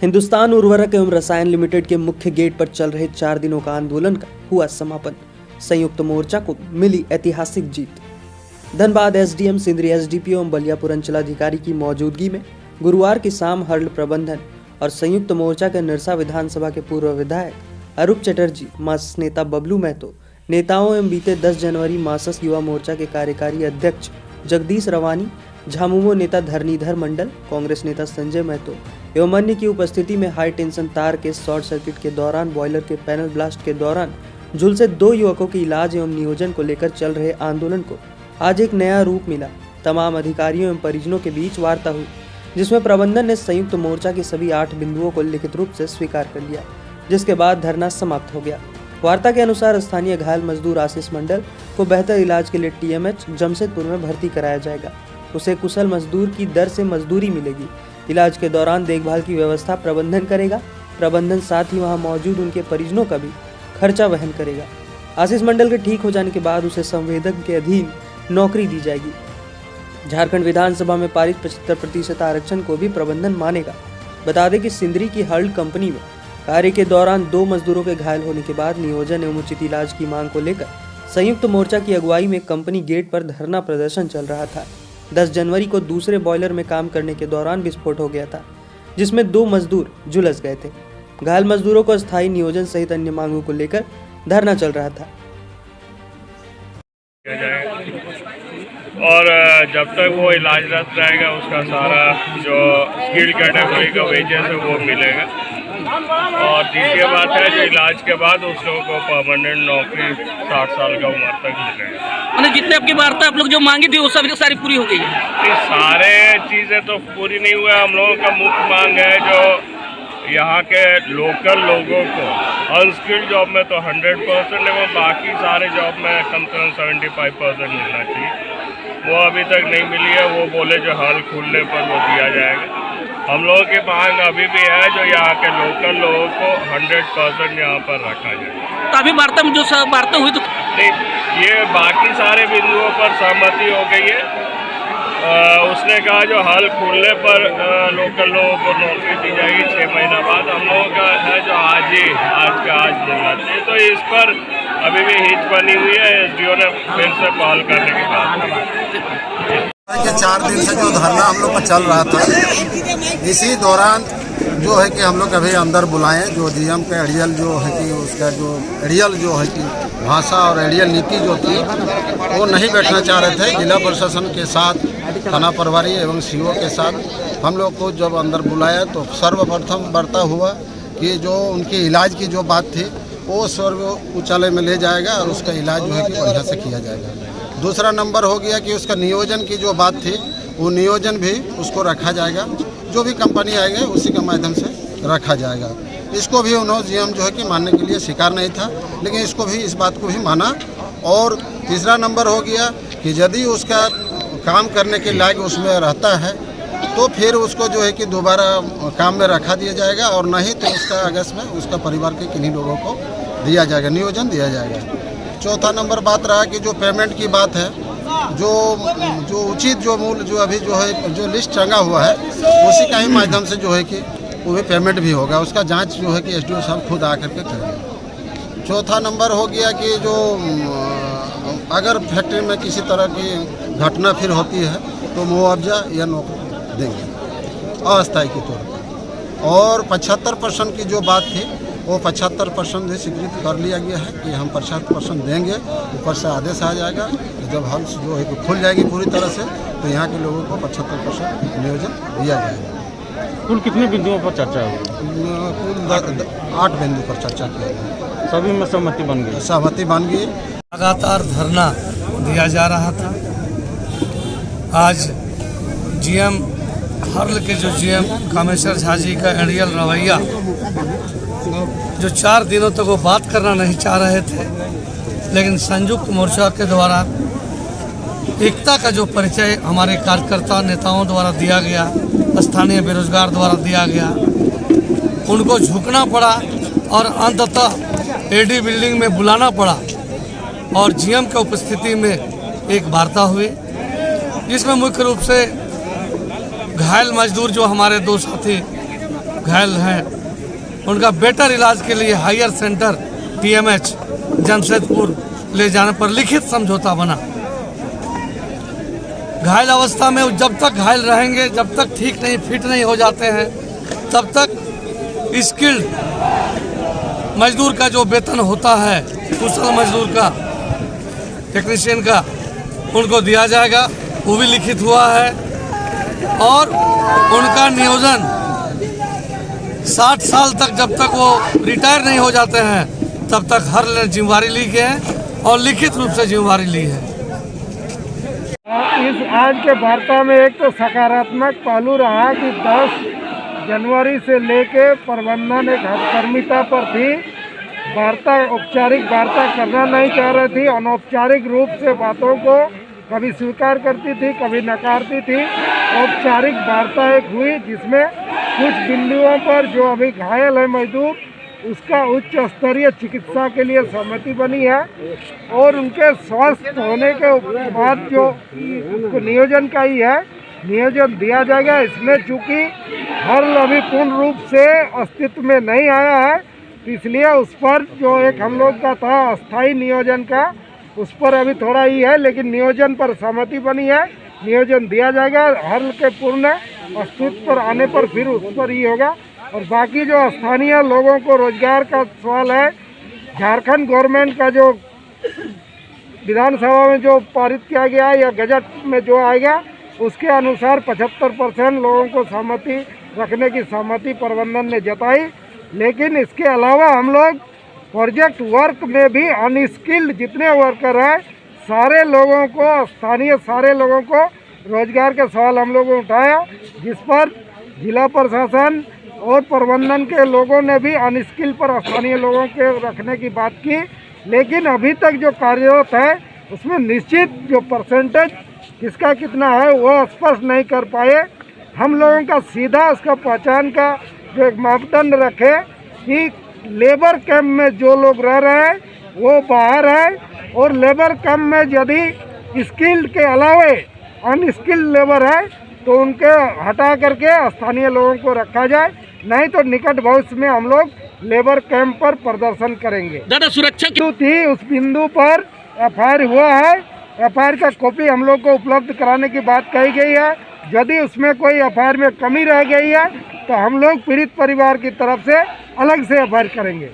हिंदुस्तान उर्वरक एवं रसायन लिमिटेड के मुख्य गेट पर चल रहे 4 दिनों का आंदोलन का हुआ समापन। संयुक्त मोर्चा को मिली ऐतिहासिक जीत। धनबाद एसडीएम, सिंदरी एसडीपीओ एवं बलियापुर अंचलाधिकारी की मौजूदगी में गुरुवार की शाम हर्ल प्रबंधन और संयुक्त मोर्चा के निरसा विधानसभा के पूर्व विधायक अरूप चटर्जी, मार्क्सिस्ट नेता बबलू महतो, नेताओं एवं बीते 10 जनवरी मार्क्सिस्ट युवा मोर्चा के कार्यकारी अध्यक्ष जगदीश रवानी, झामुमो नेता धरणीधर मंडल, कांग्रेस नेता संजय महतो एवं अन्य की उपस्थिति में हाई टेंशन तार के शॉर्ट सर्किट के दौरान बॉयलर के पैनल ब्लास्ट के दौरान झुलसे 2 युवकों के इलाज एवं नियोजन को लेकर चल रहे आंदोलन को आज एक नया रूप मिला। तमाम अधिकारियों एवं परिजनों के बीच वार्ता हुई, जिसमें प्रबंधन ने संयुक्त मोर्चा की सभी 8 बिंदुओं को लिखित रूप से स्वीकार कर लिया, जिसके बाद धरना समाप्त हो गया। वार्ता के अनुसार स्थानीय घायल मजदूर आशीष मंडल को बेहतर इलाज के लिए टीएमएच जमशेदपुर में भर्ती कराया जाएगा। उसे कुशल मजदूर की दर से मजदूरी मिलेगी। इलाज के दौरान देखभाल की व्यवस्था प्रबंधन करेगा। प्रबंधन साथ ही वहां मौजूद उनके परिजनों का भी खर्चा वहन करेगा। आशीष मंडल के ठीक हो जाने के बाद उसे संवेदक के अधीन नौकरी दी जाएगी। झारखंड विधानसभा में पारित 75% आरक्षण को भी प्रबंधन मानेगा। बता दें कि सिंदरी की हर्ल कंपनी में कार्य के दौरान 2 मजदूरों के घायल होने के बाद नियोजन एवं उचित इलाज की मांग को लेकर संयुक्त मोर्चा की अगुवाई में कंपनी गेट पर धरना प्रदर्शन चल रहा था। 10 जनवरी को दूसरे बॉयलर में काम करने के दौरान विस्फोट हो गया था, जिसमें 2 मजदूर झुलस गए थे। घायल मजदूरों को स्थायी नियोजन सहित अन्य मांगों को लेकर धरना चल रहा था। और जब तक वो इलाजरत रहेगा उसका सारा जो स्किल कैटेगरी का वेजेस है वो मिलेगा। और तीसरी बात है जो इलाज के बाद उस लोगों को परमानेंट नौकरी 60 साल का उम्र तक मिलेगा। मैंने जितने आपकी वार्ता आप लोग जो मांगी थी वो सब सारी पूरी हो गई है? ये सारे चीज़ें तो पूरी नहीं हुआ। हम लोगों का मुख्य मांग है जो यहाँ के लोकल लोगों को अनस्किल्ड जॉब में तो 100% एवं बाकी सारे जॉब में कम से कम 75% मिलना चाहिए। वो अभी तक नहीं मिली है। वो बोले जो हाल खुलने पर वो दिया जाएगा। हम लोगों की मांग अभी भी है जो यहाँ के लोकल लोगों को 100% यहाँ पर रखा जाए। तो अभी वार्ता में जो वार्ता हुई तो नहीं, ये बाकी सारे बिंदुओं पर सहमति हो गई है। उसने कहा जो हाल खुलने पर लोकल लोगों को नौकरी दी जाएगी 6 महीना बाद। हम लोगों का है जो आज मिलना चाहिए। तो इस पर अभी भी हिच बनी हुई है। एसडीओ ने फिर से पहल करने की बात कि 4 दिन से जो धरना हम लोग का चल रहा था, इसी दौरान जो है कि हम लोग अभी अंदर बुलाएं जो जीएम का एडियल जो है कि उसका जो एडियल जो है कि भाषा और एडियल नीति जो थी वो नहीं बैठना चाह रहे थे। जिला प्रशासन के साथ, थाना प्रभारी एवं सीओ के साथ हम लोग को जब अंदर बुलाया तो सर्वप्रथम वार्ता हुआ कि जो उनके इलाज की जो बात थी वो सर्व उच्चालय में ले जाएगा और उसका इलाज जो है कि बढ़िया से किया जाएगा। दूसरा नंबर हो गया कि उसका नियोजन की जो बात थी वो नियोजन भी उसको रखा जाएगा। जो भी कंपनी आएगी उसी के माध्यम से रखा जाएगा। इसको भी उन्होंने जीएम जो है कि मानने के लिए स्वीकार नहीं था, लेकिन इसको भी इस बात को भी माना। और तीसरा नंबर हो गया कि यदि उसका काम करने के लायक उसमें रहता है तो फिर उसको जो है कि दोबारा काम में रखा दिया जाएगा, और नहीं तो उसका अगस्त में उसका परिवार के किन्हीं लोगों को दिया जाएगा, नियोजन दिया जाएगा। चौथा नंबर बात रहा कि जो पेमेंट की बात है, जो उचित जो मूल्य जो अभी जो है जो लिस्ट टंगा हुआ है उसी का ही माध्यम से जो है कि वो भी पेमेंट भी होगा। उसका जांच जो है कि एसडीओ साहब खुद आकर के करेंगे। चौथा नंबर हो गया कि जो अगर फैक्ट्री में किसी तरह की घटना फिर होती है तो मुआवजा या नौकरी देंगे अस्थायी के तौर पर। और 75% की जो बात थी वो 75% भी स्वीकृत कर लिया गया है कि हम 75% देंगे। ऊपर से आदेश आ जाएगा, जब हम जो है खुल जाएगी पूरी तरह से तो यहाँ के लोगों को 75% नियोजन दिया जाएगा। कुल कितने बिंदुओं पर चर्चा हुई? कुल 8 बिंदु पर चर्चा की गई। सभी में सहमति बन गई? सहमति बन गई। लगातार धरना दिया जा रहा था। आज जीएम हर्ल के जो जीएम कामेश्वर झा जी का एडियल रवैया, जो 4 दिनों तक वो बात करना नहीं चाह रहे थे, लेकिन संयुक्त मोर्चा के द्वारा एकता का जो परिचय हमारे कार्यकर्ता नेताओं द्वारा दिया गया, स्थानीय बेरोजगार द्वारा दिया गया, उनको झुकना पड़ा और अंततः एडी बिल्डिंग में बुलाना पड़ा और जीएम की उपस्थिति में एक वार्ता हुई, जिसमें मुख्य रूप से घायल मजदूर जो हमारे 2 साथी घायल हैं उनका बेटर इलाज के लिए हायर सेंटर TMH जमशेदपुर ले जाने पर लिखित समझौता बना। घायल अवस्था में जब तक घायल रहेंगे, जब तक ठीक नहीं फिट नहीं हो जाते हैं, तब तक स्किल्ड मजदूर का जो वेतन होता है, कुशल मजदूर का, टेक्नीशियन का, उनको दिया जाएगा, वो भी लिखित हुआ है। और उनका नियोजन 60 साल तक, जब तक वो रिटायर नहीं हो जाते हैं, तब तक हर जिम्मेवारी ली गई है और लिखित रूप से जिम्मेवारी ली है। इस आज के वार्ता में एक तो सकारात्मक पहलू रहा कि 10 जनवरी से लेके प्रबंधन एक हस्तकर्मिता पर थी। वार्ता, औपचारिक वार्ता करना नहीं चाह रही थी, अनौपचारिक रूप से बातों को कभी स्वीकार करती थी, कभी नकारती थी। औपचारिक वार्ता एक हुई जिसमें कुछ बिंदुओं पर जो अभी घायल है मजदूर, उसका उच्च स्तरीय चिकित्सा के लिए सहमति बनी है और उनके स्वस्थ होने के बाद जो नियोजन का ही है, नियोजन दिया जाएगा। इसमें चूँकि हर्ल अभी पूर्ण रूप से अस्तित्व में नहीं आया है, तो इसलिए उस पर जो एक हम लोग का था अस्थायी नियोजन का, उस पर अभी थोड़ा ही है, लेकिन नियोजन पर सहमति बनी है, नियोजन दिया जाएगा। हर्ल के पूर्ण अस्तित्व पर आने पर फिर उस पर ही होगा। और बाकी जो स्थानीय लोगों को रोजगार का सवाल है, झारखंड गवर्नमेंट का जो विधानसभा में जो पारित किया गया है या गजट में जो आएगा, उसके अनुसार 75% लोगों को सहमति रखने की सहमति प्रबंधन ने जताई। लेकिन इसके अलावा हम लोग प्रोजेक्ट वर्क में भी अनस्किल्ड जितने वर्कर हैं, सारे लोगों को, स्थानीय सारे लोगों को रोजगार के सवाल हम लोगों ने उठाया, जिस पर जिला प्रशासन और प्रबंधन के लोगों ने भी अनस्किल पर स्थानीय लोगों के रखने की बात की। लेकिन अभी तक जो कार्यरत है उसमें निश्चित जो परसेंटेज किसका कितना है वो स्पष्ट नहीं कर पाए। हम लोगों का सीधा उसका पहचान का जो एक मापदंड रखे कि लेबर कैंप में जो लोग रह रहे हैं वो बाहर है, और लेबर कैंप में यदि स्किल्ड के अलावे अनस्किल्ड लेबर है तो उनके हटा करके स्थानीय लोगों को रखा जाए, नहीं तो निकट भविष्य में हम लोग लेबर कैंप पर प्रदर्शन करेंगे। दादा सुरक्षा की थी उस बिंदु पर FIR हुआ है, FIR का कॉपी हम लोग को उपलब्ध कराने की बात कही गई है। यदि उसमें कोई FIR में कमी रह गई है तो हम लोग पीड़ित परिवार की तरफ से अलग से FIR करेंगे।